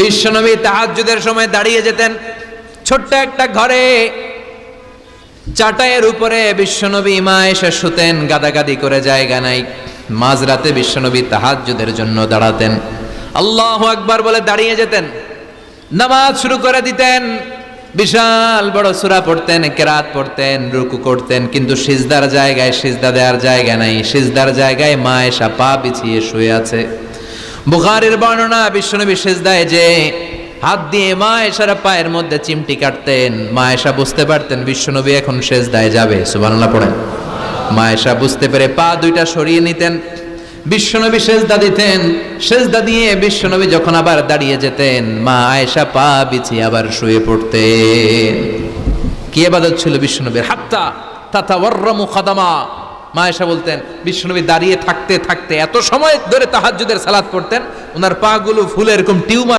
বিশ্বনবী তাহাজ্জুদের সময় দাঁড়িয়ে যেতেন। ছোট্ট একটা ঘরে চাটাইয়ের উপরে বিশ্বনবী মা এসে শুতেন, গাদাগাদি করে জায়গা নাই। মাঝরাতে বিশ্বনবী তাহাজ্জুদের জন্য দাঁড়াতেন, আল্লাহু আকবার বলে দাঁড়িয়ে যেতেন, নামাজ শুরু করে দিতেন। বিশাল বড় সূরা পড়তেন, কেরাত পড়তেন, রুকু করতেন, কিন্তু সিজদার জায়গায় সিজদা দেওয়ার জায়গা নাই। সিজদার জায়গায় মা এসা পা বিছিয়ে শুয়ে আছে। বুখারীর বর্ণনা, বিশ্বনবী সিজদায় যে হাত দিয়ে মা এসার পায়ের মধ্যে চিমটি কাটতেন, মা এসা বুঝতে পারতেন বিশ্বনবী এখন সিজদায় যাবে। সুবহানাল্লাহ পড়েন। মা এসা বুঝতে পেরে পা দুইটা সরিয়ে নিতেন, বিশ্বনবী সিজদা দিতেন। সিজদা দিয়ে বিশ্বনবী যখন আবার দাঁড়িয়ে যেতেন, মা আয়েশা পা বিছিয়ে আবার শুয়ে পড়তেন। কি ইবাদত ছিল বিশ্বনবীর! হাত্তা তাতাওয়াররামু খাদামা। মা আয়েশা বলতেন বিশ্বনবী দাঁড়িয়ে থাকতে থাকতে এত সময় ধরে তাহাজ্জুদের সালাত পড়তেন, ওনার পা গুলো ফুলে এরকম টিউমার